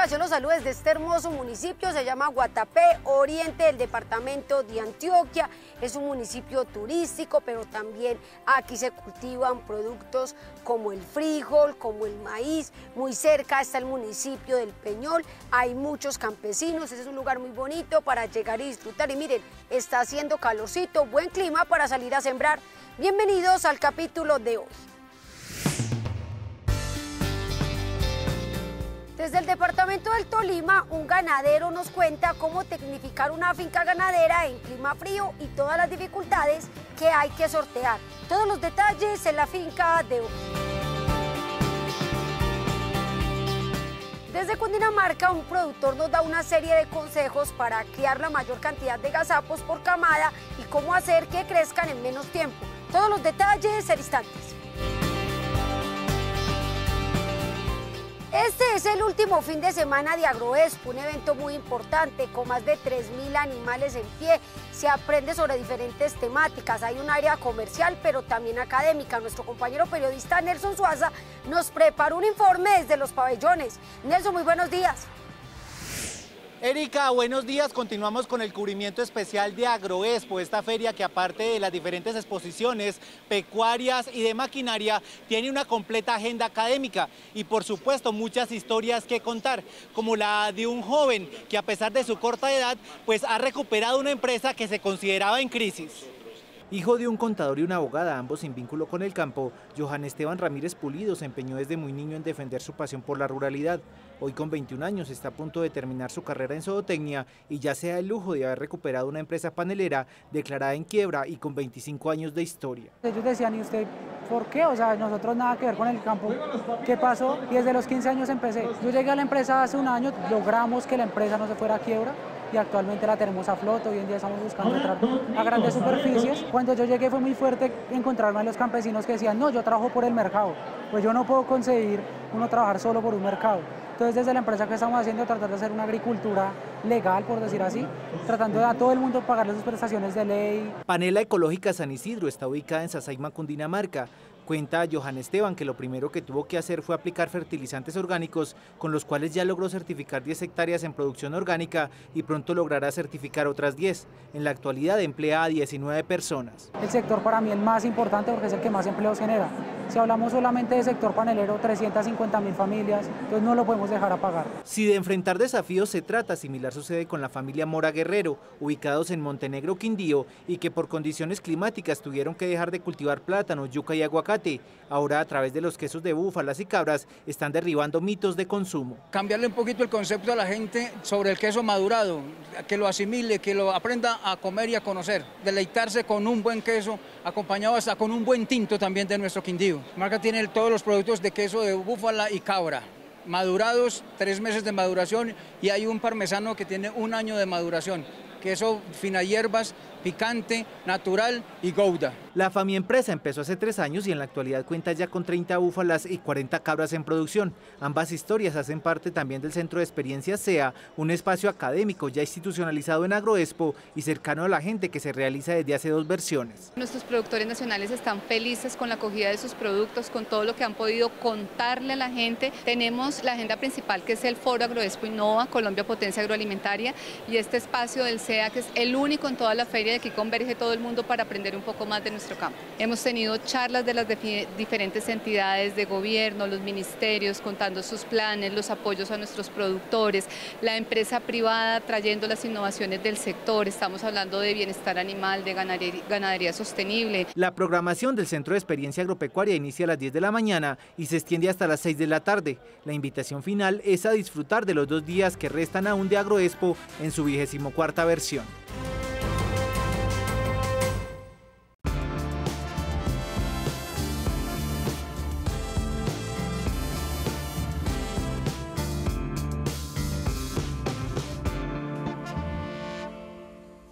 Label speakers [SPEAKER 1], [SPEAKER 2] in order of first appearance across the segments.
[SPEAKER 1] Población los saluda desde este hermoso municipio, se llama Guatapé, oriente del departamento de Antioquia. Es un municipio turístico, pero también aquí se cultivan productos como el frijol, como el maíz. Muy cerca está el municipio del Peñol, hay muchos campesinos, ese es un lugar muy bonito para llegar y disfrutar. Y miren, está haciendo calorcito, buen clima para salir a sembrar. Bienvenidos al capítulo de hoy. Desde el departamento del Tolima, un ganadero nos cuenta cómo tecnificar una finca ganadera en clima frío y todas las dificultades que hay que sortear. Todos los detalles en la finca de hoy. Desde Cundinamarca, un productor nos da una serie de consejos para criar la mayor cantidad de gazapos por camada y cómo hacer que crezcan en menos tiempo. Todos los detalles en instantes. Este es el último fin de semana de Agroexpo, un evento muy importante con más de 3.000 animales en pie. Se aprende sobre diferentes temáticas, hay un área comercial pero también académica. Nuestro compañero periodista Nelson Suaza nos preparó un informe desde los pabellones. Nelson, muy buenos días.
[SPEAKER 2] Erika, buenos días. Continuamos con el cubrimiento especial de Agroexpo, esta feria que aparte de las diferentes exposiciones pecuarias y de maquinaria, tiene una completa agenda académica y por supuesto muchas historias que contar, como la de un joven que a pesar de su corta edad, pues ha recuperado una empresa que se consideraba en crisis. Hijo de un contador y una abogada, ambos sin vínculo con el campo, Johan Esteban Ramírez Pulido se empeñó desde muy niño en defender su pasión por la ruralidad. Hoy con 21 años está a punto de terminar su carrera en zootecnia y ya se da el lujo de haber recuperado una empresa panelera declarada en quiebra y con 25 años de historia.
[SPEAKER 3] Ellos decían, ¿y usted por qué? O sea, nosotros nada que ver con el campo. ¿Qué pasó? Y desde los 15 años empecé. Yo llegué a la empresa hace un año, logramos que la empresa no se fuera a quiebra y actualmente la tenemos a flote. Hoy en día estamos buscando entrar a grandes superficies. Cuando yo llegué fue muy fuerte encontrarme a los campesinos que decían, no, yo trabajo por el mercado. Pues yo no puedo conseguir uno trabajar solo por un mercado. Entonces desde la empresa que estamos haciendo, tratar de hacer una agricultura legal, por decir así, tratando de a todo el mundo pagarle sus prestaciones de ley.
[SPEAKER 2] Panela Ecológica San Isidro está ubicada en Sasaima, Cundinamarca. Cuenta Johan Esteban que lo primero que tuvo que hacer fue aplicar fertilizantes orgánicos, con los cuales ya logró certificar 10 hectáreas en producción orgánica y pronto logrará certificar otras 10. En la actualidad emplea a 19 personas.
[SPEAKER 3] El sector para mí es el más importante porque es el que más empleos genera. Si hablamos solamente de sector panelero, 350.000 familias, entonces no lo podemos dejar apagar.
[SPEAKER 2] Si de enfrentar desafíos se trata, similar sucede con la familia Mora Guerrero, ubicados en Montenegro, Quindío, y que por condiciones climáticas tuvieron que dejar de cultivar plátano, yuca y aguacate. Ahora a través de los quesos de búfalas y cabras están derribando mitos de consumo.
[SPEAKER 4] Cambiarle un poquito el concepto a la gente sobre el queso madurado, que lo asimile, que lo aprenda a comer y a conocer, deleitarse con un buen queso, acompañado hasta con un buen tinto también de nuestro Quindío. La marca tiene todos los productos de queso de búfala y cabra, madurados, 3 meses de maduración, y hay un parmesano que tiene 1 año de maduración. Queso fina hierbas, picante, natural y gouda.
[SPEAKER 2] La Fami-empresa empezó hace 3 años y en la actualidad cuenta ya con 30 búfalas y 40 cabras en producción. Ambas historias hacen parte también del Centro de Experiencias SEA, un espacio académico ya institucionalizado en Agroexpo y cercano a la gente que se realiza desde hace 2 versiones.
[SPEAKER 5] Nuestros productores nacionales están felices con la acogida de sus productos, con todo lo que han podido contarle a la gente. Tenemos la agenda principal que es el Foro Agroexpo Innova, Colombia Potencia Agroalimentaria, y este espacio del SEA que es el único en toda la feria. Aquí converge todo el mundo para aprender un poco más de nuestro campo. Hemos tenido charlas de las diferentes entidades de gobierno, los ministerios, contando sus planes, los apoyos a nuestros productores, la empresa privada trayendo las innovaciones del sector. Estamos hablando de bienestar animal, de ganadería sostenible.
[SPEAKER 2] La programación del Centro de Experiencia Agropecuaria inicia a las 10 de la mañana y se extiende hasta las 6 de la tarde. La invitación final es a disfrutar de los 2 días que restan aún de Agroexpo en su 24ª versión.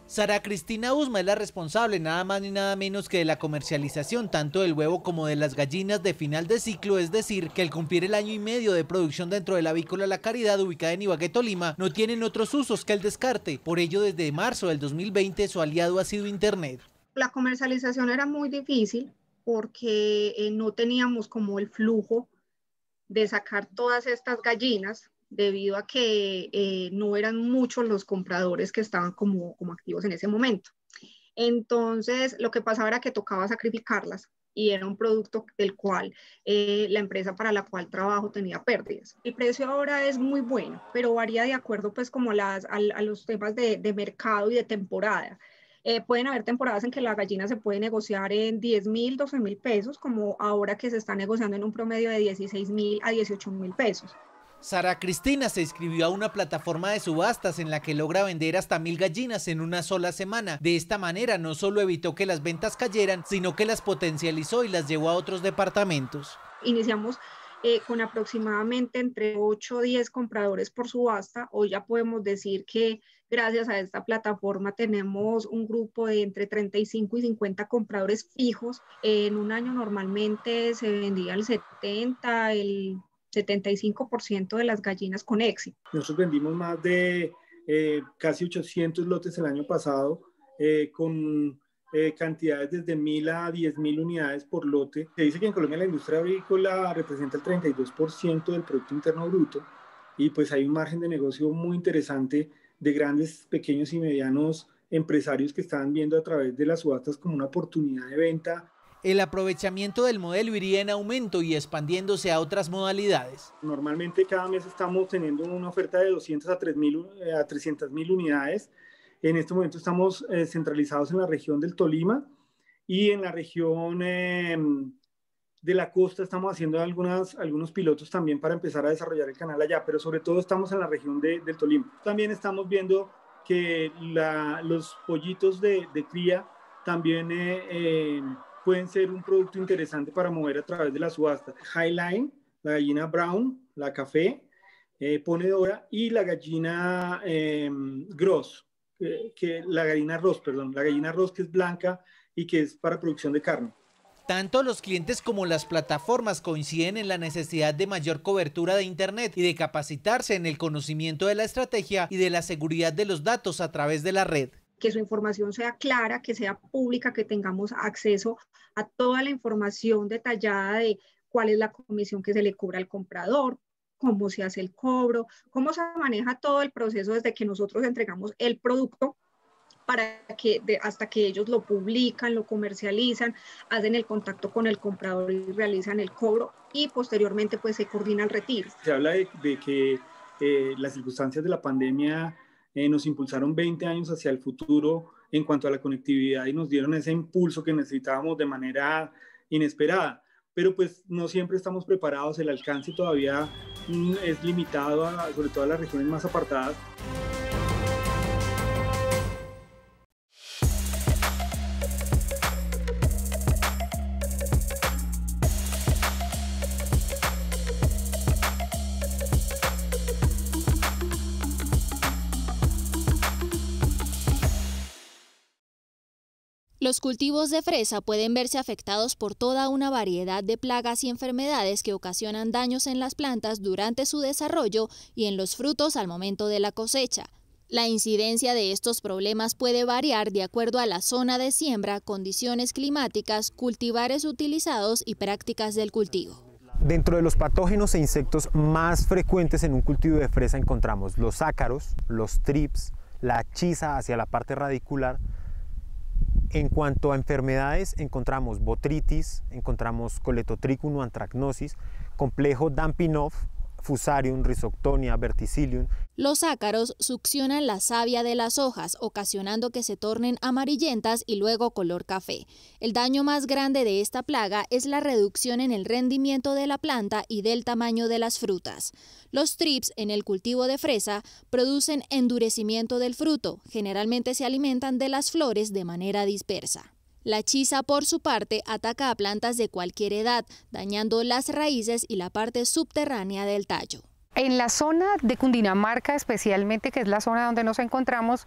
[SPEAKER 2] Sara Cristina Usma es la responsable nada más ni nada menos que de la comercialización tanto del huevo como de las gallinas de final de ciclo, es decir, que al cumplir el año y medio de producción dentro de la avícola La Caridad, ubicada en Ibagué, Tolima, no tienen otros usos que el descarte. Por ello, desde marzo del 2020 su aliado ha sido Internet.
[SPEAKER 6] La comercialización era muy difícil porque no teníamos como el flujo de sacar todas estas gallinas debido a que no eran muchos los compradores que estaban como activos en ese momento. Entonces, lo que pasaba era que tocaba sacrificarlas y era un producto del cual la empresa para la cual trabajo tenía pérdidas. El precio ahora es muy bueno, pero varía de acuerdo pues como a los temas de mercado y de temporada. Pueden haber temporadas en que la gallina se puede negociar en 10.000, 12.000 pesos, como ahora que se está negociando en un promedio de 16.000 a 18.000 pesos.
[SPEAKER 2] Sara Cristina se inscribió a una plataforma de subastas en la que logra vender hasta 1.000 gallinas en una sola semana. De esta manera no solo evitó que las ventas cayeran, sino que las potencializó y las llevó a otros departamentos.
[SPEAKER 6] Iniciamos con aproximadamente entre 8 o 10 compradores por subasta. Hoy ya podemos decir que gracias a esta plataforma tenemos un grupo de entre 35 y 50 compradores fijos. En un año normalmente se vendía el 75% de las gallinas con éxito.
[SPEAKER 7] Nosotros vendimos más de casi 800 lotes el año pasado, con cantidades desde 1.000 a 10.000 unidades por lote. Se dice que en Colombia la industria avícola representa el 32% del Producto Interno Bruto, y pues hay un margen de negocio muy interesante de grandes, pequeños y medianos empresarios que están viendo a través de las subastas como una oportunidad de venta.
[SPEAKER 2] El aprovechamiento del modelo iría en aumento y expandiéndose a otras modalidades.
[SPEAKER 7] Normalmente cada mes estamos teniendo una oferta de 200 a 300.000 unidades. En este momento estamos centralizados en la región del Tolima, y en la región de la costa estamos haciendo algunos pilotos también para empezar a desarrollar el canal allá, pero sobre todo estamos en la región del Tolima. También estamos viendo que los pollitos de cría también pueden ser un producto interesante para mover a través de la subasta. Highline, la gallina brown, la café, ponedora, y la gallina Gross, la gallina Ross, que es blanca y que es para producción de carne.
[SPEAKER 2] Tanto los clientes como las plataformas coinciden en la necesidad de mayor cobertura de Internet y de capacitarse en el conocimiento de la estrategia y de la seguridad de los datos a través de la red.
[SPEAKER 6] Que su información sea clara, que sea pública, que tengamos acceso a toda la información detallada de cuál es la comisión que se le cobra al comprador, cómo se hace el cobro, cómo se maneja todo el proceso desde que nosotros entregamos el producto hasta que ellos lo publican, lo comercializan, hacen el contacto con el comprador y realizan el cobro, y posteriormente pues se coordina el retiro.
[SPEAKER 7] Se habla de que las circunstancias de la pandemia nos impulsaron 20 años hacia el futuro en cuanto a la conectividad, y nos dieron ese impulso que necesitábamos de manera inesperada. Pero pues no siempre estamos preparados, el alcance todavía es limitado, sobre todo a las regiones más apartadas.
[SPEAKER 8] Los cultivos de fresa pueden verse afectados por toda una variedad de plagas y enfermedades que ocasionan daños en las plantas durante su desarrollo y en los frutos al momento de la cosecha. La incidencia de estos problemas puede variar de acuerdo a la zona de siembra, condiciones climáticas, cultivares utilizados y prácticas del cultivo.
[SPEAKER 9] Dentro de los patógenos e insectos más frecuentes en un cultivo de fresa encontramos los ácaros, los thrips, la chisa hacia la parte radicular. En cuanto a enfermedades, encontramos botritis, encontramos coletotrichum o anthracnosis, complejo Dampinov, Fusarium, Rhizoctonia, Verticillium.
[SPEAKER 8] Los ácaros succionan la savia de las hojas, ocasionando que se tornen amarillentas y luego color café. El daño más grande de esta plaga es la reducción en el rendimiento de la planta y del tamaño de las frutas. Los thrips en el cultivo de fresa producen endurecimiento del fruto, generalmente se alimentan de las flores de manera dispersa. La chisa, por su parte, ataca a plantas de cualquier edad, dañando las raíces y la parte subterránea del tallo.
[SPEAKER 10] En la zona de Cundinamarca especialmente, que es la zona donde nos encontramos,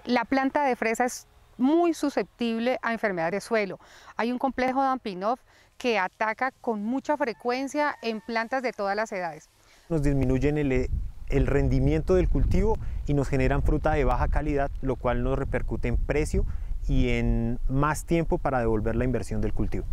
[SPEAKER 10] la planta de fresa es muy susceptible a enfermedades de suelo. Hay un complejo Dampinov que ataca con mucha frecuencia en plantas de todas las edades.
[SPEAKER 9] Nos disminuyen el rendimiento del cultivo y nos generan fruta de baja calidad, lo cual nos repercute en precio y en más tiempo para devolver la inversión del cultivo.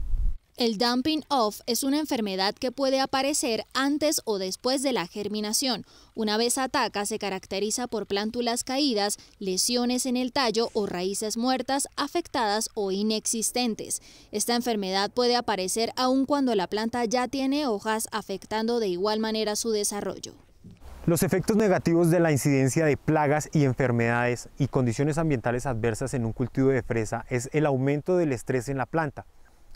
[SPEAKER 8] El dumping off es una enfermedad que puede aparecer antes o después de la germinación. Una vez ataca, se caracteriza por plántulas caídas, lesiones en el tallo o raíces muertas, afectadas o inexistentes. Esta enfermedad puede aparecer aun cuando la planta ya tiene hojas, afectando de igual manera su desarrollo.
[SPEAKER 9] Los efectos negativos de la incidencia de plagas y enfermedades y condiciones ambientales adversas en un cultivo de fresa es el aumento del estrés en la planta.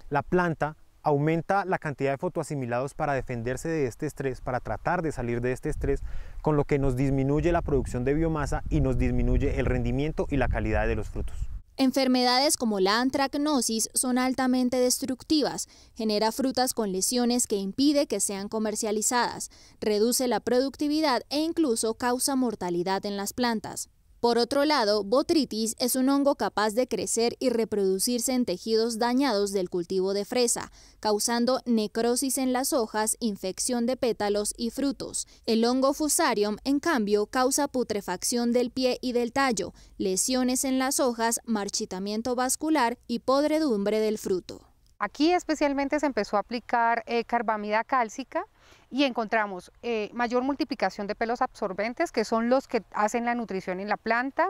[SPEAKER 9] La planta aumenta la cantidad de fotoasimilados para defenderse de este estrés, para tratar de salir de este estrés, con lo que nos disminuye la producción de biomasa y nos disminuye el rendimiento y la calidad de los frutos.
[SPEAKER 8] Enfermedades como la antracnosis son altamente destructivas, genera frutas con lesiones que impide que sean comercializadas, reduce la productividad e incluso causa mortalidad en las plantas. Por otro lado, botrytis es un hongo capaz de crecer y reproducirse en tejidos dañados del cultivo de fresa, causando necrosis en las hojas, infección de pétalos y frutos. El hongo Fusarium, en cambio, causa putrefacción del pie y del tallo, lesiones en las hojas, marchitamiento vascular y podredumbre del fruto.
[SPEAKER 10] Aquí especialmente se empezó a aplicar carbamida cálcica y encontramos mayor multiplicación de pelos absorbentes, que son los que hacen la nutrición en la planta,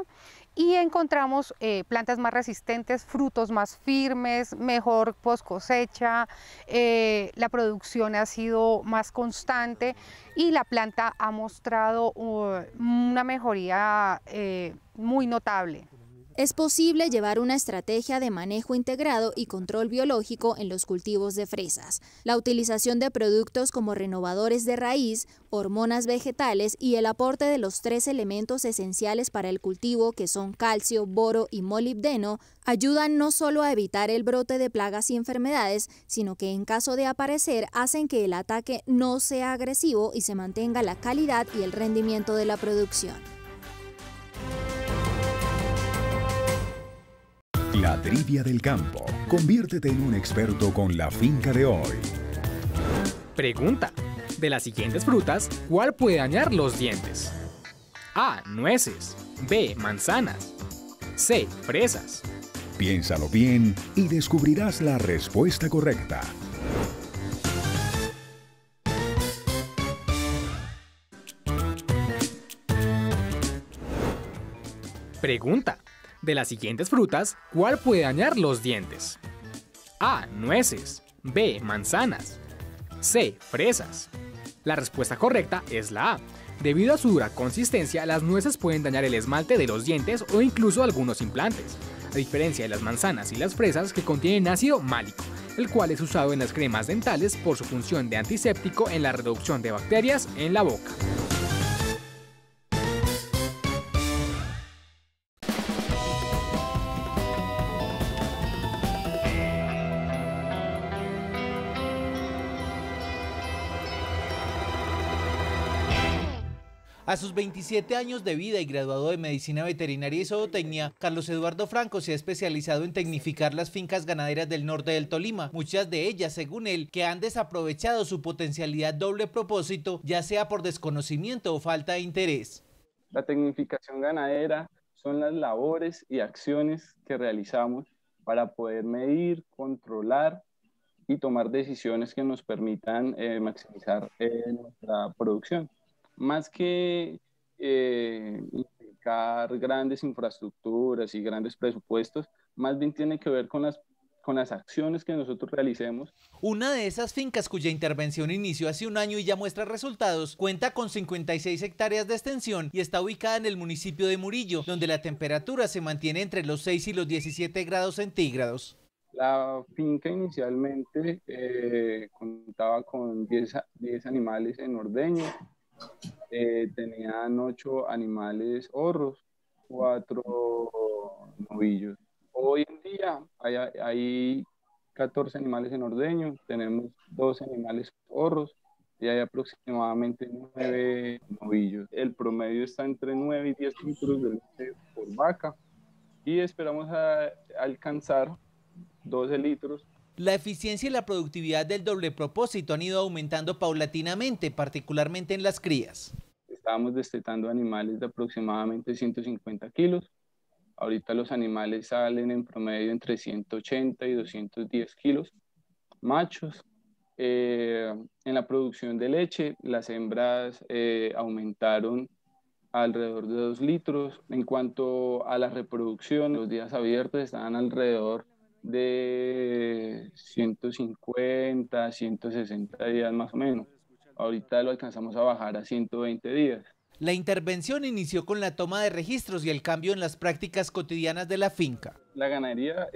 [SPEAKER 10] y encontramos plantas más resistentes, frutos más firmes, mejor post cosecha, la producción ha sido más constante y la planta ha mostrado una mejoría muy notable.
[SPEAKER 8] Es posible llevar una estrategia de manejo integrado y control biológico en los cultivos de fresas. La utilización de productos como renovadores de raíz, hormonas vegetales y el aporte de los 3 elementos esenciales para el cultivo, que son calcio, boro y molibdeno, ayudan no solo a evitar el brote de plagas y enfermedades, sino que en caso de aparecer hacen que el ataque no sea agresivo y se mantenga la calidad y el rendimiento de la producción.
[SPEAKER 11] La trivia del campo. Conviértete en un experto con la finca de hoy.
[SPEAKER 12] Pregunta: de las siguientes frutas, ¿cuál puede dañar los dientes? A. Nueces. B. Manzanas. C. Fresas.
[SPEAKER 11] Piénsalo bien y descubrirás la respuesta correcta.
[SPEAKER 12] Pregunta: de las siguientes frutas, ¿cuál puede dañar los dientes? A. Nueces. B. Manzanas. C. Fresas. La respuesta correcta es la A. Debido a su dura consistencia, las nueces pueden dañar el esmalte de los dientes o incluso algunos implantes, a diferencia de las manzanas y las fresas, que contienen ácido málico, el cual es usado en las cremas dentales por su función de antiséptico en la reducción de bacterias en la boca.
[SPEAKER 2] A sus 27 años de vida y graduado de Medicina Veterinaria y Zootecnia, Carlos Eduardo Franco se ha especializado en tecnificar las fincas ganaderas del norte del Tolima, muchas de ellas, según él, que han desaprovechado su potencialidad doble propósito, ya sea por desconocimiento o falta de interés.
[SPEAKER 13] La tecnificación ganadera son las labores y acciones que realizamos para poder medir, controlar y tomar decisiones que nos permitan maximizar nuestra producción. Más que implicar grandes infraestructuras y grandes presupuestos, más bien tiene que ver con las acciones que nosotros realicemos.
[SPEAKER 2] Una de esas fincas, cuya intervención inició hace un año y ya muestra resultados, cuenta con 56 hectáreas de extensión y está ubicada en el municipio de Murillo, donde la temperatura se mantiene entre los 6 y los 17 grados centígrados.
[SPEAKER 13] La finca inicialmente contaba con 10 animales en ordeño. Tenían 8 animales horros, 4 novillos. Hoy en día hay 14 animales en ordeño, tenemos 12 animales horros y hay aproximadamente 9 novillos. El promedio está entre 9 y 10 litros de leche por vaca y esperamos alcanzar 12 litros.
[SPEAKER 2] La eficiencia y la productividad del doble propósito han ido aumentando paulatinamente, particularmente en las crías.
[SPEAKER 13] Estábamos destetando animales de aproximadamente 150 kilos. Ahorita los animales salen en promedio entre 180 y 210 kilos. machos. En la producción de leche, las hembras aumentaron alrededor de 2 litros. En cuanto a la reproducción, los días abiertos estaban alrededor de 150, 160 días más o menos. Ahorita lo alcanzamos a bajar a 120 días.
[SPEAKER 14] La intervención inició con la toma de registros y el cambio en las prácticas cotidianas de la finca.
[SPEAKER 13] La ganadería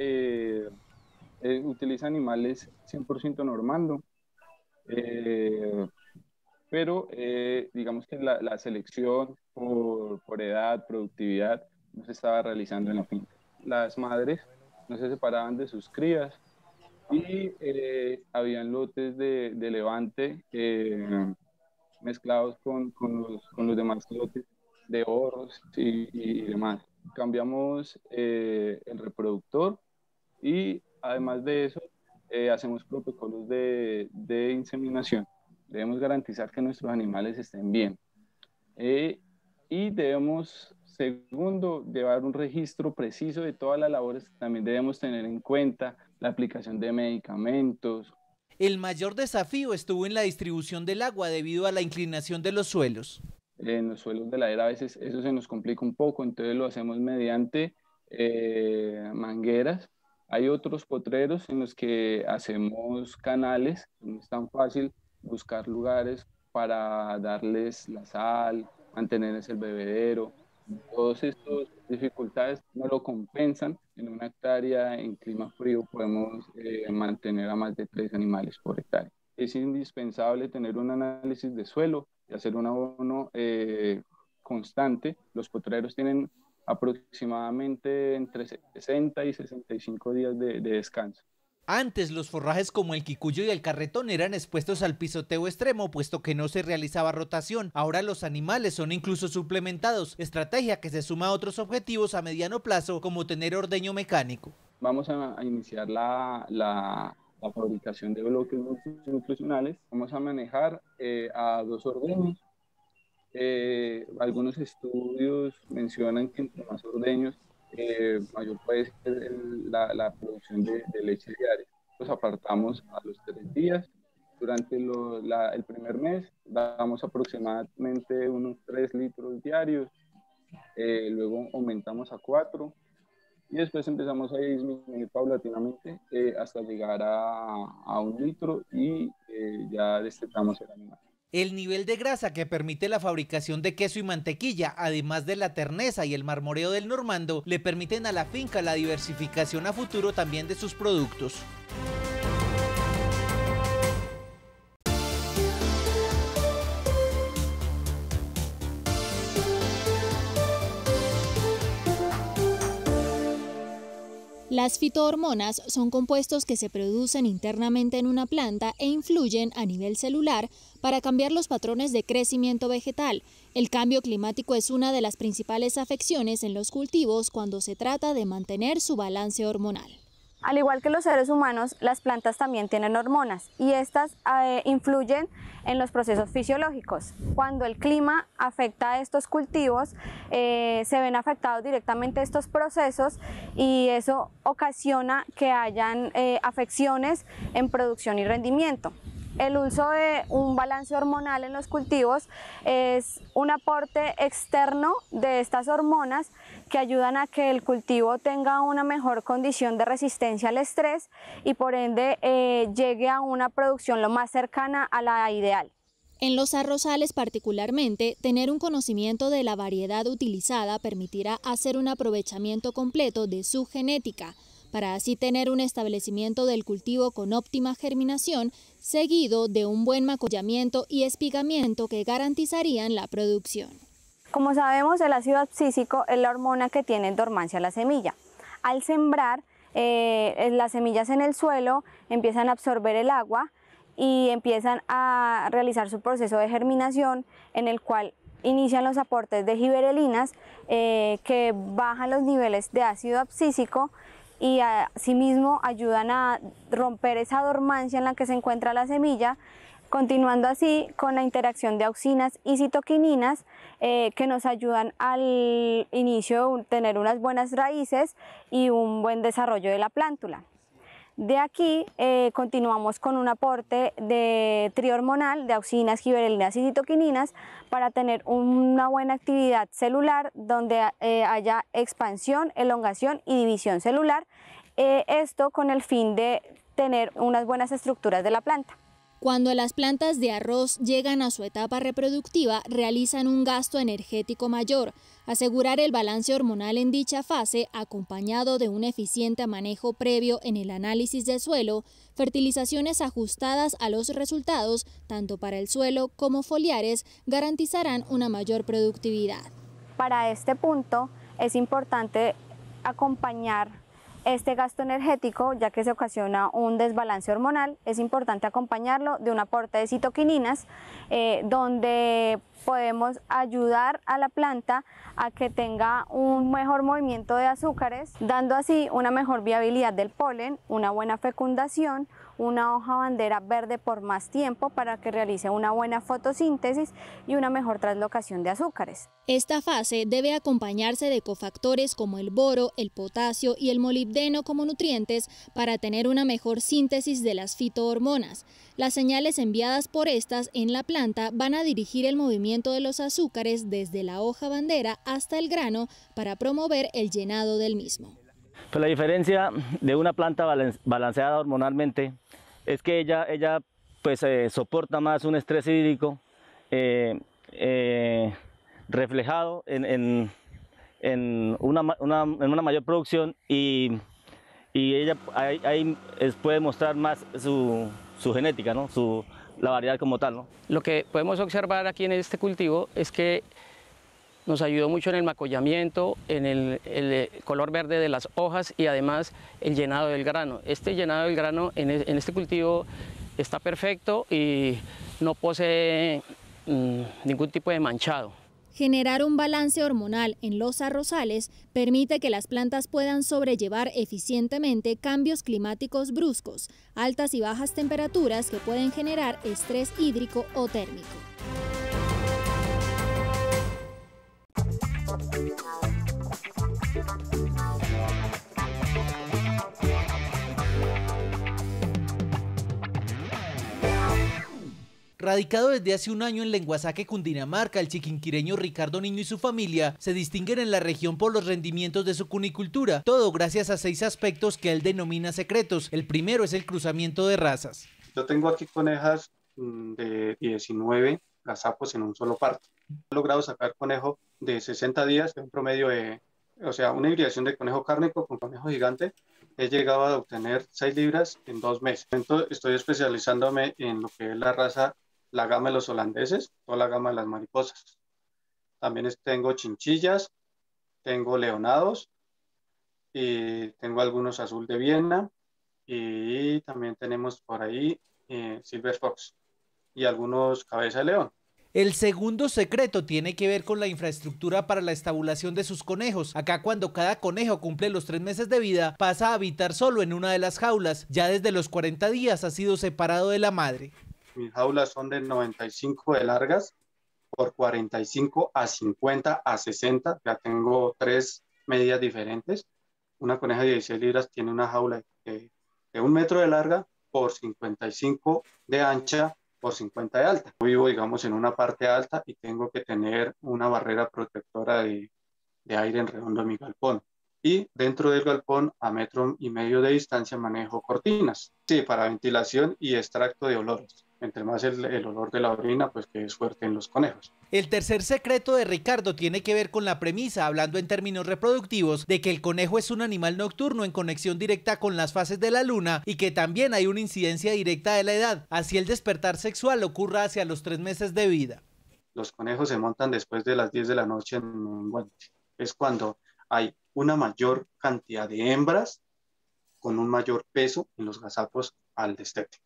[SPEAKER 13] utiliza animales 100% normando, pero digamos que la selección por edad, productividad, no se estaba realizando en la finca. Las madres no se separaban de sus crías y habían lotes de levante mezclados con los demás lotes de oros y demás. Cambiamos el reproductor y además de eso hacemos protocolos de inseminación. Debemos garantizar que nuestros animales estén bien. Y debemos, segundo, llevar un registro preciso de todas las labores. También debemos tener en cuenta la aplicación de medicamentos.
[SPEAKER 14] El mayor desafío estuvo en la distribución del agua debido a la inclinación de los suelos.
[SPEAKER 13] En los suelos de ladera a veces eso se nos complica un poco, entonces lo hacemos mediante mangueras. Hay otros potreros en los que hacemos canales, no es tan fácil buscar lugares para darles la sal, mantenerles el bebedero. Todas estas dificultades no lo compensan. En una hectárea en clima frío podemos mantener a más de 3 animales por hectárea. Es indispensable tener un análisis de suelo y hacer un abono constante. Los potreros tienen aproximadamente entre 60 y 65 días de descanso.
[SPEAKER 14] Antes los forrajes como el quicuyo y el carretón eran expuestos al pisoteo extremo, puesto que no se realizaba rotación. Ahora los animales son incluso suplementados, estrategia que se suma a otros objetivos a mediano plazo, como tener ordeño mecánico.
[SPEAKER 13] Vamos a iniciar la fabricación de bloques nutricionales. Vamos a manejar a 2 ordeños. Algunos estudios mencionan que entre más ordeños, mayor puede ser la producción de leche diaria. Los apartamos a los 3 días. Durante el primer mes damos aproximadamente unos 3 litros diarios, luego aumentamos a 4 y después empezamos a disminuir paulatinamente hasta llegar a 1 litro y ya destetamos el animal.
[SPEAKER 14] El nivel de grasa que permite la fabricación de queso y mantequilla, además de la terneza y el marmoreo del normando, le permiten a la finca la diversificación a futuro también de sus productos.
[SPEAKER 8] Las fitohormonas son compuestos que se producen internamente en una planta e influyen a nivel celular para cambiar los patrones de crecimiento vegetal. El cambio climático es una de las principales afecciones en los cultivos cuando se trata de mantener su balance hormonal.
[SPEAKER 15] Al igual que los seres humanos, las plantas también tienen hormonas y estas influyen en los procesos fisiológicos. Cuando el clima afecta a estos cultivos, se ven afectados directamente estos procesos y eso ocasiona que hayan afecciones en producción y rendimiento. El uso de un balance hormonal en los cultivos es un aporte externo de estas hormonas que ayudan a que el cultivo tenga una mejor condición de resistencia al estrés y por ende llegue a una producción lo más cercana a la ideal.
[SPEAKER 8] En los arrozales particularmente, tener un conocimiento de la variedad utilizada permitirá hacer un aprovechamiento completo de su genética, para así tener un establecimiento del cultivo con óptima germinación, seguido de un buen macollamiento y espigamiento que garantizarían la producción.
[SPEAKER 15] Como sabemos, el ácido abscísico es la hormona que tiene en dormancia la semilla. Al sembrar, las semillas en el suelo empiezan a absorber el agua y empiezan a realizar su proceso de germinación, en el cual inician los aportes de giberelinas que bajan los niveles de ácido abscísico y asimismo ayudan a romper esa dormancia en la que se encuentra la semilla, continuando así con la interacción de auxinas y citoquininas que nos ayudan al inicio de tener unas buenas raíces y un buen desarrollo de la plántula. De aquí continuamos con un aporte de trihormonal, de auxinas, giberelinas y citoquininas para tener una buena actividad celular donde haya expansión, elongación y división celular. Esto con el fin de tener unas buenas estructuras de la planta.
[SPEAKER 8] Cuando las plantas de arroz llegan a su etapa reproductiva, realizan un gasto energético mayor. Asegurar el balance hormonal en dicha fase, acompañado de un eficiente manejo previo en el análisis del suelo, fertilizaciones ajustadas a los resultados, tanto para el suelo como foliares, garantizarán una mayor productividad.
[SPEAKER 15] Para este punto es importante acompañar este gasto energético, ya que se ocasiona un desbalance hormonal. Es importante acompañarlo de un aporte de citoquininas, donde podemos ayudar a la planta a que tenga un mejor movimiento de azúcares, dando así una mejor viabilidad del polen, una buena fecundación, una hoja bandera verde por más tiempo para que realice una buena fotosíntesis y una mejor translocación de azúcares.
[SPEAKER 8] Esta fase debe acompañarse de cofactores como el boro, el potasio y el molibdeno como nutrientes para tener una mejor síntesis de las fitohormonas. Las señales enviadas por estas en la planta van a dirigir el movimiento de los azúcares desde la hoja bandera hasta el grano para promover el llenado del mismo.
[SPEAKER 16] Pues la diferencia de una planta balanceada hormonalmente es que ella pues, soporta más un estrés hídrico reflejado en una mayor producción y ella ahí puede mostrar más su genética, ¿no? La variedad como tal, ¿no?
[SPEAKER 17] Lo que podemos observar aquí en este cultivo es que nos ayudó mucho en el macollamiento, en el color verde de las hojas y además el llenado del grano. Este llenado del grano en este cultivo está perfecto y no posee ningún tipo de manchado.
[SPEAKER 8] Generar un balance hormonal en los arrozales permite que las plantas puedan sobrellevar eficientemente cambios climáticos bruscos, altas y bajas temperaturas que pueden generar estrés hídrico o térmico.
[SPEAKER 14] Radicado desde hace un año en Lenguasaque, Cundinamarca, el chiquinquireño Ricardo Niño y su familia se distinguen en la región por los rendimientos de su cunicultura, todo gracias a 6 aspectos que él denomina secretos. El primero es el cruzamiento de razas.
[SPEAKER 18] Yo tengo aquí conejas de 19 gazapos en un solo parto. He logrado sacar conejo de 60 días, en un promedio de, o sea, una hibridación de conejo cárnico con conejo gigante. He llegado a obtener 6 libras en 2 meses. Entonces, estoy especializándome en lo que es la raza, la gama de los holandeses, toda la gama de las mariposas. También tengo chinchillas, tengo leonados, y tengo algunos azul de Viena, y también tenemos por ahí Silver Fox y algunos cabeza de león.
[SPEAKER 14] El segundo secreto tiene que ver con la infraestructura para la estabulación de sus conejos. Acá, cuando cada conejo cumple los 3 meses de vida, pasa a habitar solo en una de las jaulas. Ya desde los 40 días ha sido separado de la madre.
[SPEAKER 18] Mis jaulas son de 95 de largas por 45 a 50 a 60. Ya tengo 3 medidas diferentes. Una coneja de 16 libras tiene una jaula de 1 metro de larga por 55 de ancha por 50 de alta. Vivo, digamos, en una parte alta y tengo que tener una barrera protectora de aire en redondo en mi galpón. Y dentro del galpón, a 1,5 metros de distancia, manejo cortinas. Sí, para ventilación y extracto de olores. Entre más el olor de la orina, pues que es fuerte en los conejos.
[SPEAKER 14] El tercer secreto de Ricardo tiene que ver con la premisa, hablando en términos reproductivos, de que el conejo es un animal nocturno en conexión directa con las fases de la luna y que también hay una incidencia directa de la edad. Así el despertar sexual ocurra hacia los 3 meses de vida.
[SPEAKER 18] Los conejos se montan después de las 10 de la noche en un guante. Es cuando hay una mayor cantidad de hembras con un mayor peso en los gazapos al destete.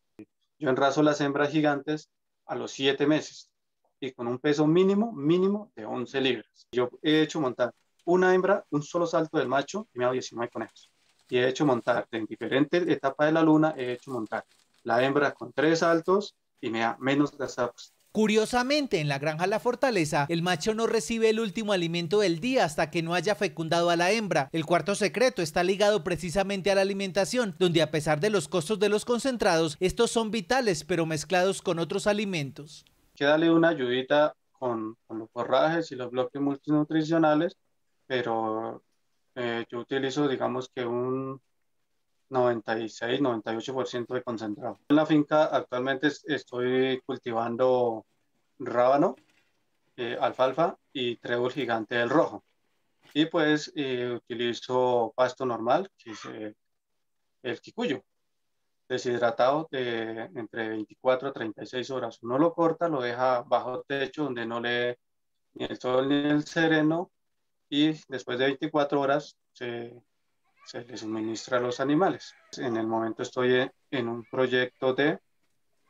[SPEAKER 18] Yo enrazo las hembras gigantes a los 7 meses y con un peso mínimo de 11 libras. Yo he hecho montar una hembra, un solo salto del macho y me da 19 conejos. Y he hecho montar en diferentes etapas de la luna, he hecho montar la hembra con 3 saltos y me da menos gazapos.
[SPEAKER 14] Curiosamente, en la granja La Fortaleza, el macho no recibe el último alimento del día hasta que no haya fecundado a la hembra. El cuarto secreto está ligado precisamente a la alimentación, donde a pesar de los costos de los concentrados, estos son vitales, pero mezclados con otros alimentos.
[SPEAKER 18] Hay que darle una ayudita con los forrajes y los bloques multinutricionales, pero yo utilizo, digamos que un 96-98% de concentrado. En la finca actualmente estoy cultivando rábano, alfalfa y trébol gigante del rojo. Y pues utilizo pasto normal, que es el quicuyo, deshidratado de entre 24 a 36 horas. Uno lo corta, lo deja bajo techo donde no le ni el sol ni el sereno, y después de 24 horas se les suministra a los animales. En el momento estoy en un proyecto de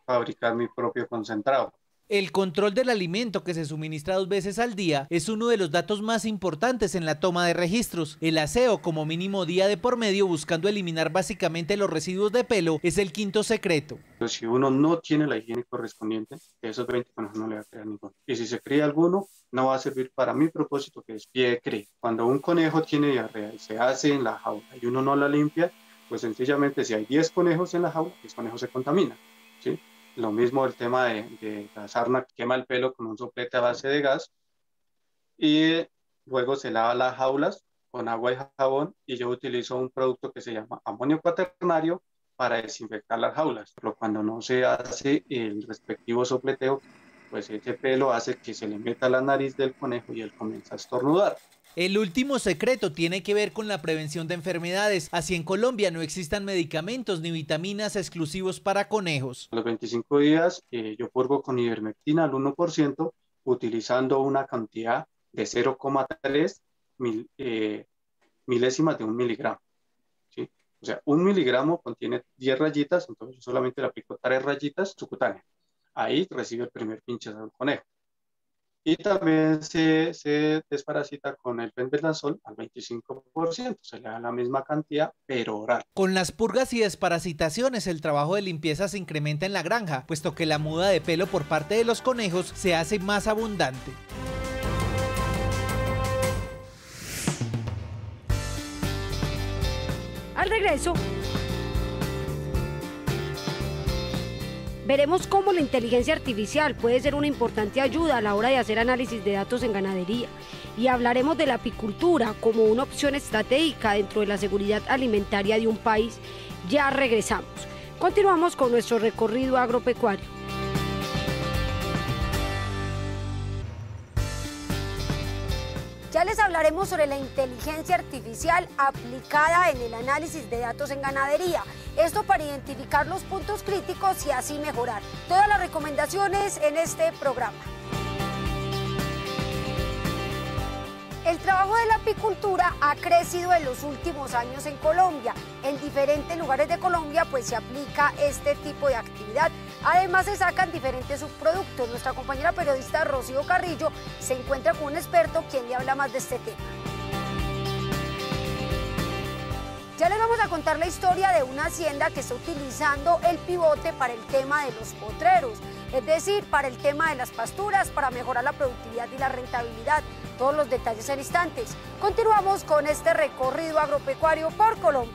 [SPEAKER 18] fabricar mi propio concentrado.
[SPEAKER 14] El control del alimento, que se suministra 2 veces al día, es uno de los datos más importantes en la toma de registros. El aseo, como mínimo día de por medio, buscando eliminar básicamente los residuos de pelo, es el quinto secreto.
[SPEAKER 18] Pero si uno no tiene la higiene correspondiente, de esos 20 conejos no le va a crear ninguno. Y si se cría alguno, no va a servir para mi propósito, que es pie de cría. Cuando un conejo tiene diarrea y se hace en la jaula y uno no la limpia, pues sencillamente si hay 10 conejos en la jaula, 10 conejos se contaminan, ¿sí? Lo mismo el tema de la sarna que quema el pelo con un soplete a base de gas, y luego se lava las jaulas con agua y jabón, y yo utilizo un producto que se llama amonio cuaternario para desinfectar las jaulas. Pero cuando no se hace el respectivo sopleteo, pues ese pelo hace que se le meta a la nariz del conejo y él comienza a estornudar.
[SPEAKER 14] El último secreto tiene que ver con la prevención de enfermedades. Así en Colombia no existan medicamentos ni vitaminas exclusivos para conejos.
[SPEAKER 18] A los 25 días yo purgo con ivermectina al 1%, utilizando una cantidad de 0,3 milésimas de 1 miligramo. ¿Sí? O sea, 1 miligramo contiene 10 rayitas, entonces yo solamente le aplico 3 rayitas subcutáneas. Ahí recibe el primer pinchazo del conejo. Y también se desparasita con el fenbendazol al 25%, se le da la misma cantidad, pero oral.
[SPEAKER 14] Con las purgas y desparasitaciones, el trabajo de limpieza se incrementa en la granja, puesto que la muda de pelo por parte de los conejos se hace más abundante.
[SPEAKER 1] Al regreso, veremos cómo la inteligencia artificial puede ser una importante ayuda a la hora de hacer análisis de datos en ganadería, y hablaremos de la apicultura como una opción estratégica dentro de la seguridad alimentaria de un país. Ya regresamos. Continuamos con nuestro recorrido agropecuario. Ya les hablaremos sobre la inteligencia artificial aplicada en el análisis de datos en ganadería. Esto para identificar los puntos críticos y así mejorar. Todas las recomendaciones en este programa. El trabajo de la apicultura ha crecido en los últimos años en Colombia. En diferentes lugares de Colombia pues se aplica este tipo de actividad. Además se sacan diferentes subproductos. Nuestra compañera periodista Rocío Carrillo se encuentra con un experto quien le habla más de este tema. Ya les vamos a contar la historia de una hacienda que está utilizando el pivote para el tema de los potreros, es decir, para el tema de las pasturas, para mejorar la productividad y la rentabilidad. Todos los detalles en instantes. Continuamos con este recorrido agropecuario por Colombia.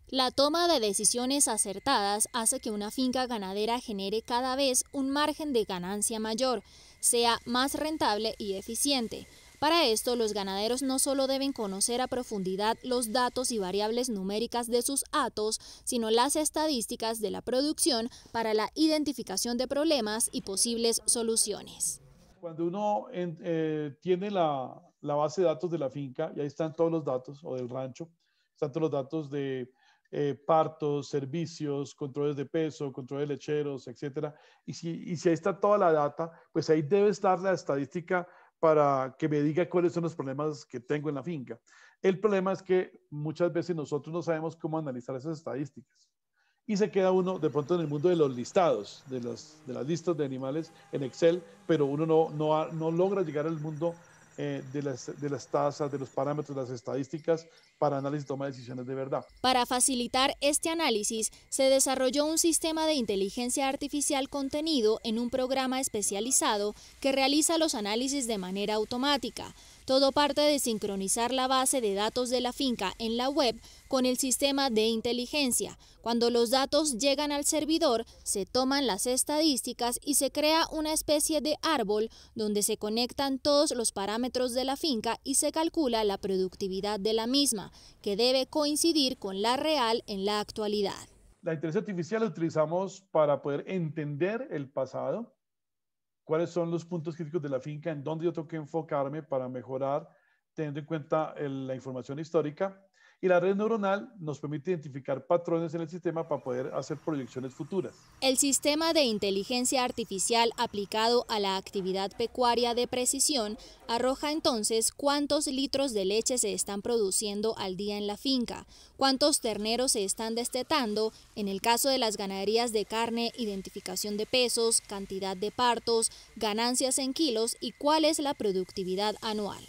[SPEAKER 8] La toma de decisiones acertadas hace que una finca ganadera genere cada vez un margen de ganancia mayor, sea más rentable y eficiente. Para esto, los ganaderos no solo deben conocer a profundidad los datos y variables numéricas de sus hatos, sino las estadísticas de la producción para la identificación de problemas y posibles soluciones.
[SPEAKER 19] Cuando uno tiene la base de datos de la finca, y ahí están todos los datos, o del rancho, están todos los datos de partos, servicios, controles de peso, controles lecheros, etcétera. Y si ahí está toda la data, pues ahí debe estar la estadística para que me diga cuáles son los problemas que tengo en la finca. El problema es que muchas veces nosotros no sabemos cómo analizar esas estadísticas. y se queda uno de pronto en el mundo de los listados, de las listas de animales en Excel, pero uno no logra llegar al mundo de las tasas, de los parámetros, de las estadísticas para análisis y toma de decisiones de verdad.
[SPEAKER 8] Para facilitar este análisis, se desarrolló un sistema de inteligencia artificial contenido en un programa especializado que realiza los análisis de manera automática. Todo parte de sincronizar la base de datos de la finca en la web con el sistema de inteligencia. Cuando los datos llegan al servidor, se toman las estadísticas y se crea una especie de árbol donde se conectan todos los parámetros de la finca y se calcula la productividad de la misma, que debe coincidir con la real en la actualidad.
[SPEAKER 19] La inteligencia artificial la utilizamos para poder entender el pasado, cuáles son los puntos críticos de la finca, en dónde yo tengo que enfocarme para mejorar, teniendo en cuenta la información histórica. Y la red neuronal nos permite identificar patrones en el sistema para poder hacer proyecciones futuras.
[SPEAKER 8] El sistema de inteligencia artificial aplicado a la actividad pecuaria de precisión arroja entonces cuántos litros de leche se están produciendo al día en la finca, cuántos terneros se están destetando, en el caso de las ganaderías de carne, identificación de pesos, cantidad de partos, ganancias en kilos y cuál es la productividad anual.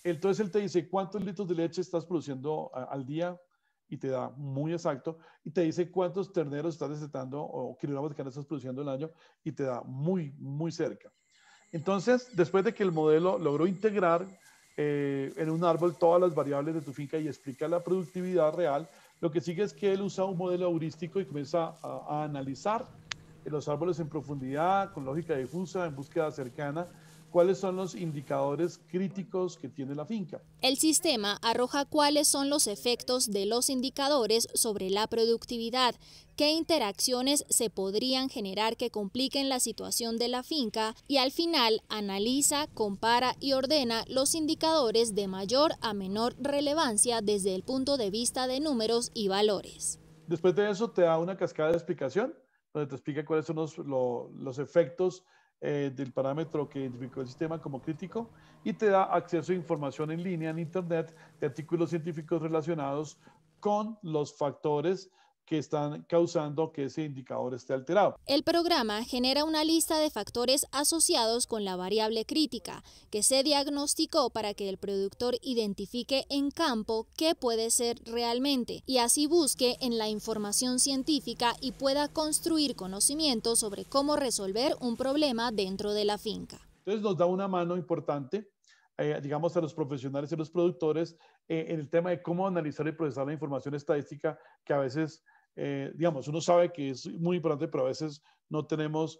[SPEAKER 19] Entonces él te dice cuántos litros de leche estás produciendo al día y te da muy exacto, y te dice cuántos terneros estás destetando o kilogramos de carne estás produciendo al año y te da muy cerca. Entonces, después de que el modelo logró integrar en un árbol todas las variables de tu finca y explica la productividad real, lo que sigue es que él usa un modelo heurístico y comienza a analizar los árboles en profundidad, con lógica difusa, en búsqueda cercana, cuáles son los indicadores críticos que tiene la finca.
[SPEAKER 8] El sistema arroja cuáles son los efectos de los indicadores sobre la productividad, qué interacciones se podrían generar que compliquen la situación de la finca y al final analiza, compara y ordena los indicadores de mayor a menor relevancia desde el punto de vista de números y valores.
[SPEAKER 19] Después de eso te da una cascada de explicación donde te explica cuáles son los efectos del parámetro que identificó el sistema como crítico y te da acceso a información en línea en internet de artículos científicos relacionados con los factores que están causando que ese indicador esté alterado.
[SPEAKER 8] El programa genera una lista de factores asociados con la variable crítica que se diagnosticó para que el productor identifique en campo qué puede ser realmente y así busque en la información científica y pueda construir conocimiento sobre cómo resolver un problema dentro de la finca.
[SPEAKER 19] Entonces nos da una mano importante, digamos, a los profesionales y los productores en el tema de cómo analizar y procesar la información estadística que a veces digamos, uno sabe que es muy importante, pero a veces no tenemos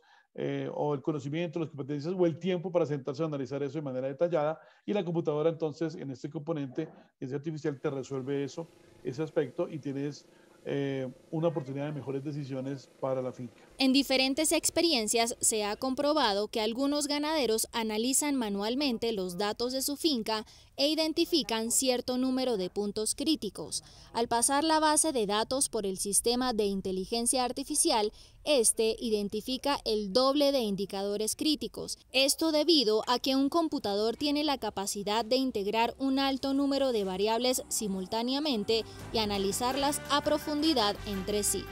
[SPEAKER 19] o el conocimiento, las competencias o el tiempo para sentarse a analizar eso de manera detallada, y la computadora entonces en este componente de inteligencia artificial te resuelve ese aspecto y tienes una oportunidad de mejores decisiones para la finca.
[SPEAKER 8] En diferentes experiencias se ha comprobado que algunos ganaderos analizan manualmente los datos de su finca e identifican cierto número de puntos críticos. Al pasar la base de datos por el sistema de inteligencia artificial, este identifica el doble de indicadores críticos. Esto debido a que un computador tiene la capacidad de integrar un alto número de variables simultáneamente y analizarlas a profundidad entre sí.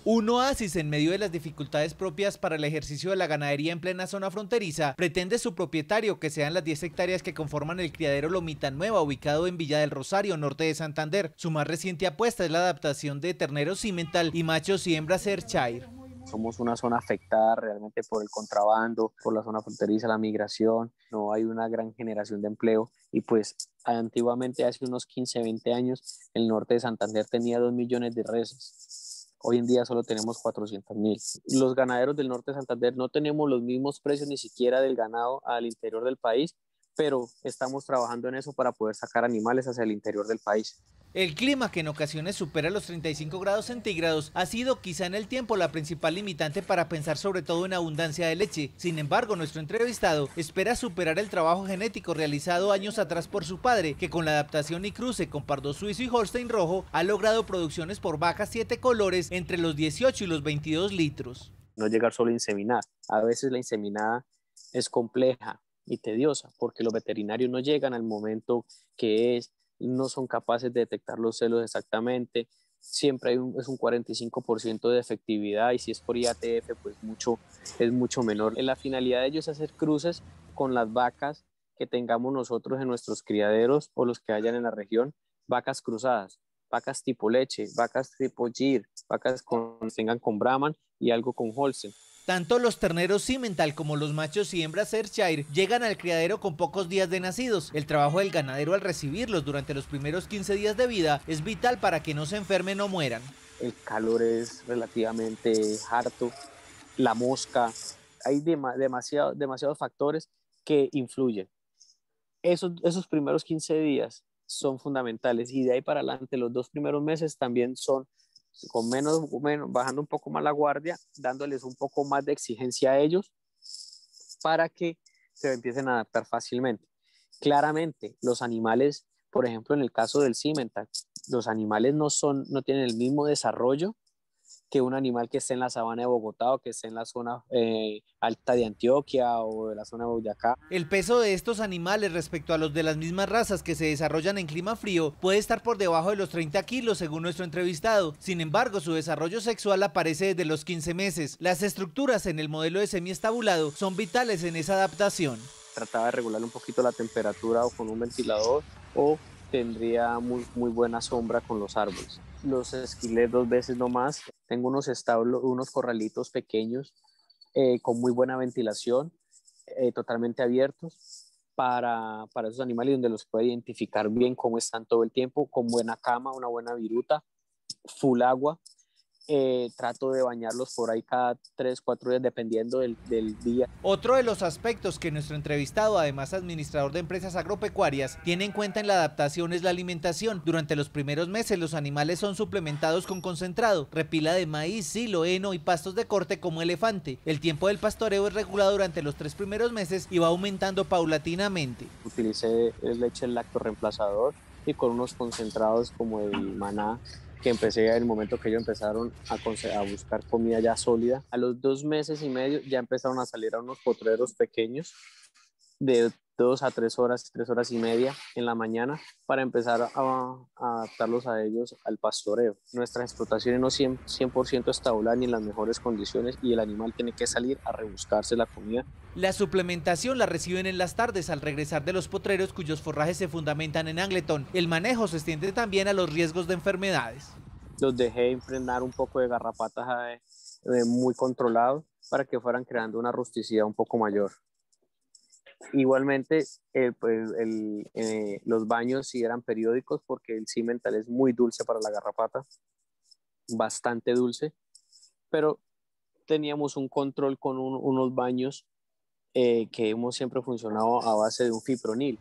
[SPEAKER 14] Un oasis en medio de las dificultades propias para el ejercicio de la ganadería en plena zona fronteriza, pretende su propietario que sean las 10 hectáreas que conforman el criadero Lomita Nueva, ubicado en Villa del Rosario, norte de Santander. Su más reciente apuesta es la adaptación de terneros cimental y machos y hembras Ayrshire.
[SPEAKER 20] Somos una zona afectada realmente por el contrabando, por la zona fronteriza, la migración, no hay una gran generación de empleo y pues antiguamente, hace unos 15, 20 años, el norte de Santander tenía 2 millones de reses. Hoy en día solo tenemos 400.000. Los ganaderos del norte de Santander no tenemos los mismos precios ni siquiera del ganado al interior del país pero estamos trabajando en eso para poder sacar animales hacia el interior del país.
[SPEAKER 14] El clima, que en ocasiones supera los 35 grados centígrados, ha sido quizá en el tiempo la principal limitante para pensar sobre todo en abundancia de leche. Sin embargo, nuestro entrevistado espera superar el trabajo genético realizado años atrás por su padre, que con la adaptación y cruce con pardo suizo y Holstein rojo ha logrado producciones por vacas 7 colores entre los 18 y los 22 litros.
[SPEAKER 20] No llegar solo a inseminar. A veces la inseminada es compleja y tediosa porque los veterinarios no llegan al momento que es, no son capaces de detectar los celos exactamente, siempre es un 45% de efectividad y si es por IATF pues es mucho menor. La finalidad de ellos es hacer cruces con las vacas que tengamos nosotros en nuestros criaderos o los que hayan en la región, vacas cruzadas, vacas tipo leche, vacas tipo gir, vacas tengan con Brahman y algo con Holstein.
[SPEAKER 14] Tanto los terneros Simmental como los machos y hembras Ayrshire llegan al criadero con pocos días de nacidos. El trabajo del ganadero al recibirlos durante los primeros 15 días de vida es vital para que no se enfermen o mueran.
[SPEAKER 20] El calor es relativamente harto, la mosca, hay demasiados factores que influyen. Esos primeros 15 días son fundamentales y de ahí para adelante los 2 primeros meses también son con menos, bajando un poco más la guardia, dándoles un poco más de exigencia a ellos para que se empiecen a adaptar fácilmente. Claramente, los animales, por ejemplo, en el caso del Simmental, los animales no tienen el mismo desarrollo que un animal que esté en la sabana de Bogotá o que esté en la zona alta de Antioquia o de la zona de Boyacá.
[SPEAKER 14] El peso de estos animales respecto a los de las mismas razas que se desarrollan en clima frío puede estar por debajo de los 30 kilos según nuestro entrevistado. Sin embargo, su desarrollo sexual aparece desde los 15 meses. Las estructuras en el modelo de semiestabulado son vitales en esa adaptación.
[SPEAKER 20] Trataba de regular un poquito la temperatura o con un ventilador o tendría muy buena sombra con los árboles. Los esquilé 2 veces nomás. Tengo unos establos, unos corralitos pequeños con muy buena ventilación, totalmente abiertos para esos animales donde los puede identificar bien cómo están todo el tiempo, con buena cama, una buena viruta, full agua. Trato de bañarlos por ahí cada 3-4 días dependiendo del día.
[SPEAKER 14] Otro de los aspectos que nuestro entrevistado, además administrador de empresas agropecuarias, tiene en cuenta en la adaptación es la alimentación. Durante los primeros meses los animales son suplementados con concentrado, repila de maíz, silo, heno y pastos de corte como elefante. El tiempo del pastoreo es regulado durante los 3 primeros meses y va aumentando paulatinamente.
[SPEAKER 20] Utilicé leche lactorreemplazador y con unos concentrados como el maná, que empecé en el momento que ellos empezaron a buscar comida ya sólida. A los 2 meses y medio ya empezaron a salir a unos potreros pequeños de 2 a 3 horas, 3 horas y media en la mañana para empezar a adaptarlos a ellos al pastoreo. Nuestras explotaciones no 100% estabuladas ni en las mejores condiciones y el animal tiene que salir a rebuscarse la comida.
[SPEAKER 14] La suplementación la reciben en las tardes al regresar de los potreros cuyos forrajes se fundamentan en Angleton. El manejo se extiende también a los riesgos de enfermedades.
[SPEAKER 20] Los dejé impregnar un poco de garrapatas muy controlado para que fueran creando una rusticidad un poco mayor. Igualmente, los baños sí eran periódicos porque el Simmental es muy dulce para la garrapata, bastante dulce, pero teníamos un control con unos baños que hemos siempre funcionado a base de un fipronil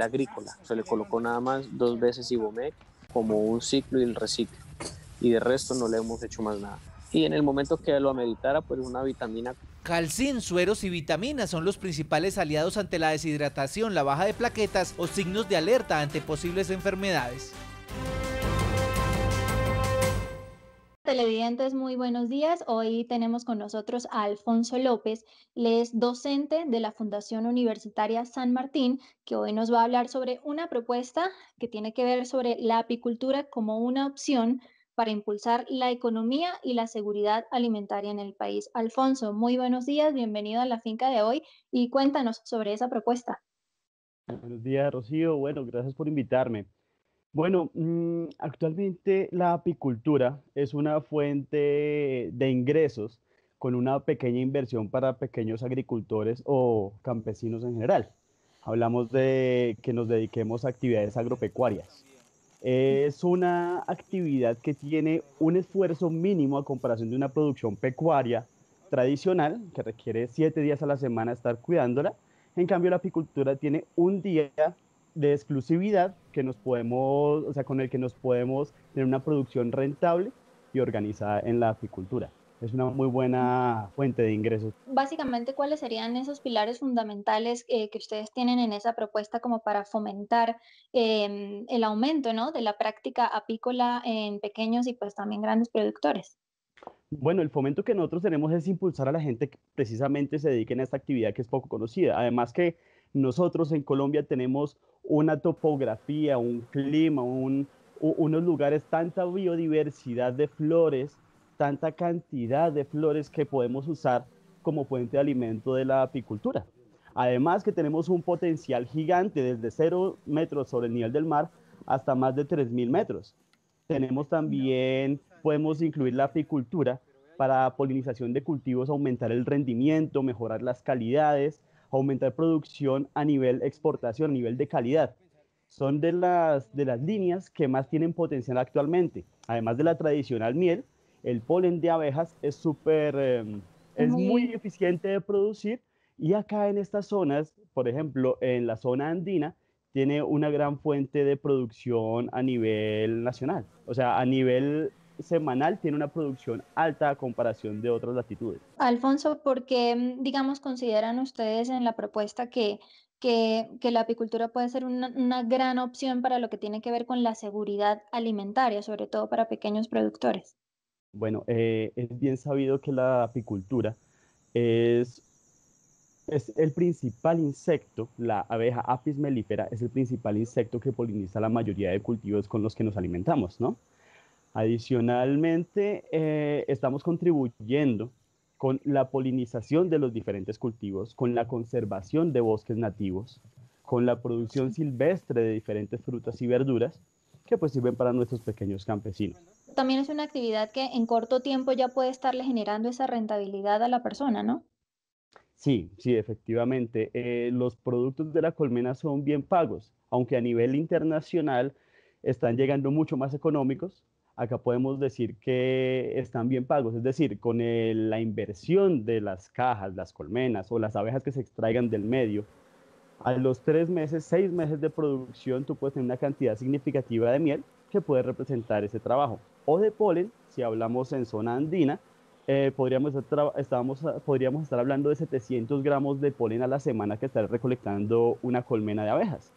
[SPEAKER 20] agrícola. Se le colocó nada más 2 veces Ibomec como un ciclo y el reciclo, y de resto no le hemos hecho más nada. Y en el momento que lo ameritara, pues una vitamina.
[SPEAKER 14] Calcín, sueros y vitaminas son los principales aliados ante la deshidratación, la baja de plaquetas o signos de alerta ante posibles enfermedades.
[SPEAKER 21] Televidentes, muy buenos días. Hoy tenemos con nosotros a Alfonso López. Él es docente de la Fundación Universitaria San Martín, que hoy nos va a hablar sobre una propuesta que tiene que ver sobre la apicultura como una opción para impulsar la economía y la seguridad alimentaria en el país. Alfonso, muy buenos días, bienvenido a la finca de hoy y cuéntanos sobre esa propuesta.
[SPEAKER 22] Buenos días, Rocío. Bueno, gracias por invitarme. Bueno, actualmente la apicultura es una fuente de ingresos con una pequeña inversión para pequeños agricultores o campesinos en general. Hablamos de que nos dediquemos a actividades agropecuarias. Es una actividad que tiene un esfuerzo mínimo a comparación de una producción pecuaria tradicional, que requiere 7 días a la semana estar cuidándola. En cambio, la apicultura tiene un día de exclusividad que nos podemos, o sea, con el que nos podemos tener una producción rentable y organizada en la apicultura. Es una muy buena fuente de ingresos.
[SPEAKER 21] Básicamente, ¿cuáles serían esos pilares fundamentales que ustedes tienen en esa propuesta como para fomentar el aumento, ¿no?, de la práctica apícola en pequeños y pues también grandes productores?
[SPEAKER 22] Bueno, el fomento que nosotros tenemos es impulsar a la gente que precisamente se dediquen a esta actividad que es poco conocida. Además que nosotros en Colombia tenemos una topografía, un clima, unos lugares, tanta biodiversidad de flores, tanta cantidad de flores que podemos usar como fuente de alimento de la apicultura. Además que tenemos un potencial gigante desde 0 metros sobre el nivel del mar hasta más de 3.000 metros. Tenemos también, podemos incluir la apicultura para polinización de cultivos, aumentar el rendimiento, mejorar las calidades, aumentar producción a nivel exportación, a nivel de calidad. Son de las líneas que más tienen potencial actualmente. Además de la tradicional miel, el polen de abejas es muy eficiente de producir, y acá en estas zonas, por ejemplo, en la zona andina, tiene una gran fuente de producción a nivel nacional. O sea, a nivel semanal tiene una producción alta a comparación de otras latitudes.
[SPEAKER 21] Alfonso, ¿por qué, digamos, consideran ustedes en la propuesta que la apicultura puede ser una gran opción para lo que tiene que ver con la seguridad alimentaria, sobre todo para pequeños productores?
[SPEAKER 22] Bueno, es bien sabido que la apicultura es el principal insecto, la abeja Apis mellifera es el principal insecto que poliniza la mayoría de cultivos con los que nos alimentamos, ¿no? Adicionalmente, estamos contribuyendo con la polinización de los diferentes cultivos, con la conservación de bosques nativos, con la producción silvestre de diferentes frutas y verduras que pues sirven para nuestros pequeños campesinos.
[SPEAKER 21] También es una actividad que en corto tiempo ya puede estarle generando esa rentabilidad a la persona, ¿no?
[SPEAKER 22] Sí, efectivamente. Los productos de la colmena son bien pagos, aunque a nivel internacional están llegando mucho más económicos. Acá podemos decir que están bien pagos, es decir, con la inversión de las cajas, las colmenas o las abejas que se extraigan del medio, a los 3 meses, 6 meses de producción, tú puedes tener una cantidad significativa de miel que puede representar ese trabajo. O de polen, si hablamos en zona andina, podríamos estar hablando de 700 gramos de polen a la semana que está recolectando una colmena de abejas.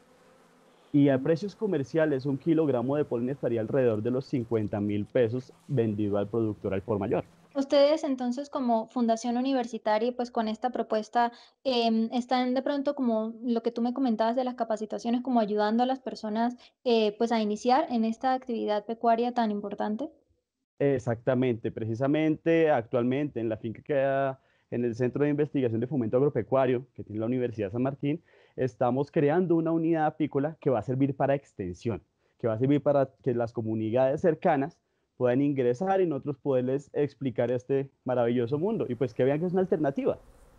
[SPEAKER 22] Y a precios comerciales, 1 kilogramo de polen estaría alrededor de los 50.000 pesos vendido al productor al por mayor.
[SPEAKER 21] Ustedes entonces como fundación universitaria, pues con esta propuesta, están de pronto como lo que tú me comentabas de las capacitaciones, como ayudando a las personas pues a iniciar en esta actividad pecuaria tan importante.
[SPEAKER 22] Exactamente, precisamente actualmente en la finca que queda en el Centro de Investigación de Fomento Agropecuario que tiene la Universidad de San Martín, estamos creando una unidad apícola que va a servir para extensión, que va a servir para que las comunidades cercanas puedan ingresar y nosotros poderles explicar este maravilloso mundo y pues que vean que es una alternativa.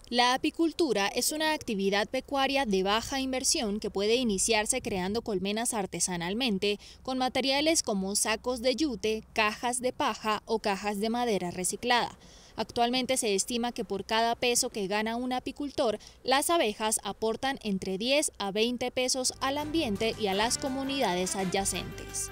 [SPEAKER 8] La apicultura es una actividad pecuaria de baja inversión que puede iniciarse creando colmenas artesanalmente con materiales como sacos de yute, cajas de paja o cajas de madera reciclada. Actualmente se estima que por cada peso que gana un apicultor, las abejas aportan entre 10 a 20 pesos al ambiente y a las comunidades adyacentes.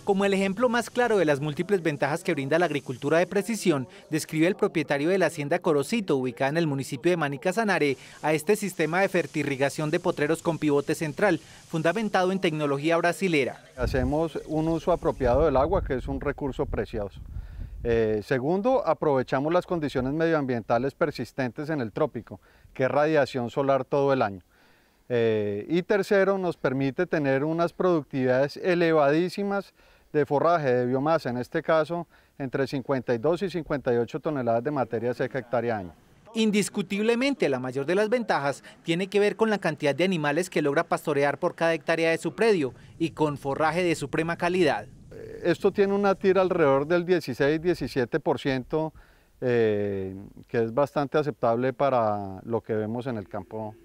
[SPEAKER 14] Como el ejemplo más claro de las múltiples ventajas que brinda la agricultura de precisión, describe el propietario de la hacienda Corocito, ubicada en el municipio de Manica Sanare, a este sistema de fertirrigación de potreros con pivote central, fundamentado en tecnología brasilera.
[SPEAKER 3] Hacemos un uso apropiado del agua, que es un recurso precioso. Segundo, aprovechamos las condiciones medioambientales persistentes en el trópico, que es radiación solar todo el año. Y tercero, nos permite tener unas productividades elevadísimas de forraje, de biomasa, en este caso entre 52 y 58 toneladas de materia seca hectárea año.
[SPEAKER 14] Indiscutiblemente, la mayor de las ventajas tiene que ver con la cantidad de animales que logra pastorear por cada hectárea de su predio y con forraje de suprema calidad.
[SPEAKER 3] Esto tiene una tira alrededor del 16-17% que es bastante aceptable para lo que vemos en el campo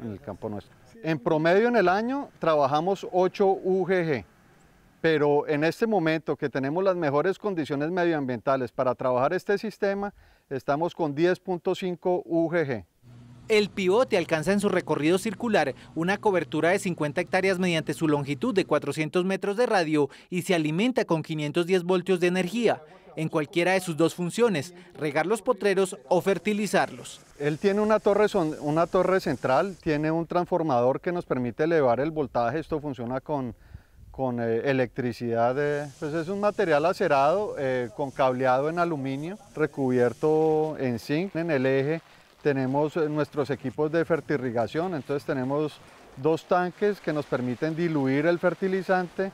[SPEAKER 3] nuestro. En promedio en el año trabajamos 8 UGG, pero en este momento que tenemos las mejores condiciones medioambientales para trabajar este sistema, estamos con 10.5 UGG.
[SPEAKER 14] El pivote alcanza en su recorrido circular una cobertura de 50 hectáreas mediante su longitud de 400 metros de radio y se alimenta con 510 voltios de energía, en cualquiera de sus dos funciones, regar los potreros o fertilizarlos.
[SPEAKER 3] Él tiene una torre central, tiene un transformador que nos permite elevar el voltaje, esto funciona con electricidad, pues es un material acerado con cableado en aluminio, recubierto en zinc. En el eje tenemos nuestros equipos de fertirrigación, entonces tenemos 2 tanques que nos permiten diluir el fertilizante.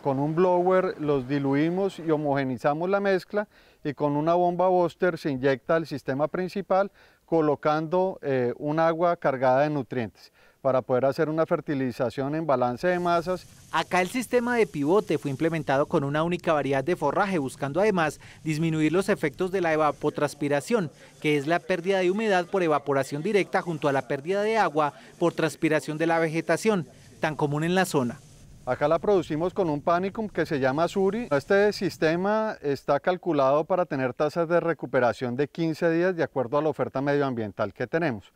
[SPEAKER 3] Con un blower los diluimos y homogenizamos la mezcla y con una bomba booster se inyecta al sistema principal colocando un agua cargada de nutrientes para poder hacer una fertilización en balance de masas.
[SPEAKER 14] Acá el sistema de pivote fue implementado con una única variedad de forraje, buscando además disminuir los efectos de la evapotranspiración, que es la pérdida de humedad por evaporación directa junto a la pérdida de agua por transpiración de la vegetación, tan común en la zona.
[SPEAKER 3] Acá la producimos con un panicum que se llama Suri. Este sistema está calculado para tener tasas de recuperación de 15 días de acuerdo a la oferta medioambiental que tenemos.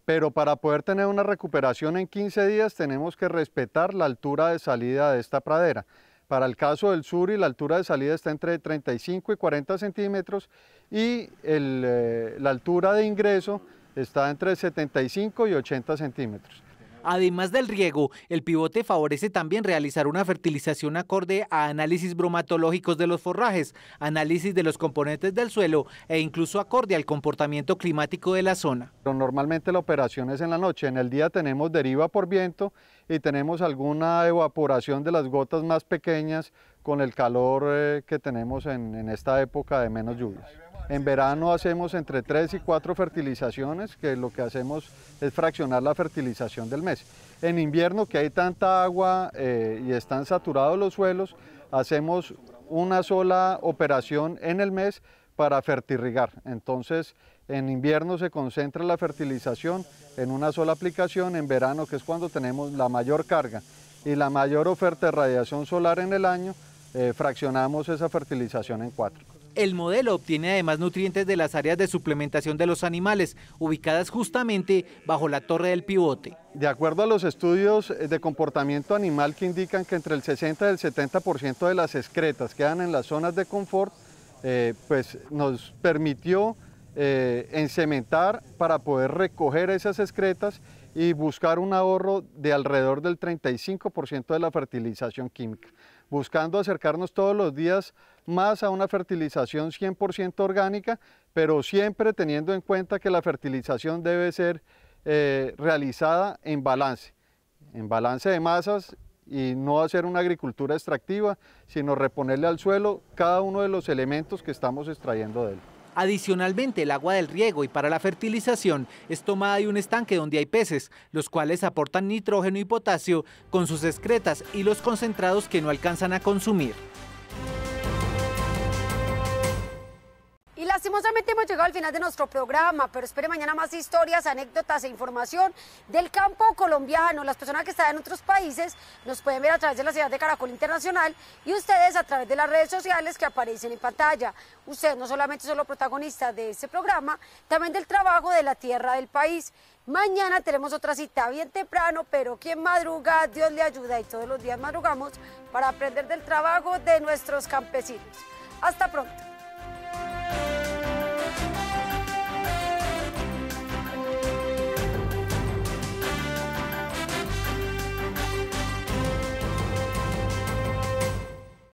[SPEAKER 3] Pero para poder tener una recuperación en 15 días tenemos que respetar la altura de salida de esta pradera. Para el caso del Suri la altura de salida está entre 35 y 40 centímetros y la altura de ingreso está entre 75 y 80 centímetros.
[SPEAKER 14] Además del riego, el pivote favorece también realizar una fertilización acorde a análisis bromatológicos de los forrajes, análisis de los componentes del suelo e incluso acorde al comportamiento climático de la zona.
[SPEAKER 3] Normalmente la operación es en la noche, en el día tenemos deriva por viento y tenemos alguna evaporación de las gotas más pequeñas con el calor que tenemos en esta época de menos lluvias. En verano hacemos entre 3 y 4 fertilizaciones, que lo que hacemos es fraccionar la fertilización del mes. En invierno, que hay tanta agua y están saturados los suelos, hacemos una sola operación en el mes para fertirrigar. Entonces, en invierno se concentra la fertilización en una sola aplicación, en verano, que es cuando tenemos la mayor carga y la mayor oferta de radiación solar en el año, fraccionamos esa fertilización en 4.
[SPEAKER 14] El modelo obtiene además nutrientes de las áreas de suplementación de los animales, ubicadas justamente bajo la torre del pivote.
[SPEAKER 3] De acuerdo a los estudios de comportamiento animal que indican que entre el 60 y el 70% de las excretas quedan en las zonas de confort, pues nos permitió encementar para poder recoger esas excretas y buscar un ahorro de alrededor del 35% de la fertilización química, buscando acercarnos todos los días más a una fertilización 100% orgánica, pero siempre teniendo en cuenta que la fertilización debe ser realizada en balance de masas y no hacer una agricultura extractiva, sino reponerle al suelo cada uno de los elementos que estamos extrayendo de él.
[SPEAKER 14] Adicionalmente, el agua del riego y para la fertilización es tomada de un estanque donde hay peces, los cuales aportan nitrógeno y potasio con sus excretas y los concentrados que no alcanzan a consumir.
[SPEAKER 1] Y lastimosamente hemos llegado al final de nuestro programa, pero espere mañana más historias, anécdotas e información del campo colombiano. Las personas que están en otros países nos pueden ver a través de la señal de Caracol Internacional y ustedes a través de las redes sociales que aparecen en pantalla. Ustedes no solamente son los protagonistas de este programa, también del trabajo de la tierra del país. Mañana tenemos otra cita bien temprano, pero quien madruga, Dios le ayuda y todos los días madrugamos para aprender del trabajo de nuestros campesinos. Hasta pronto.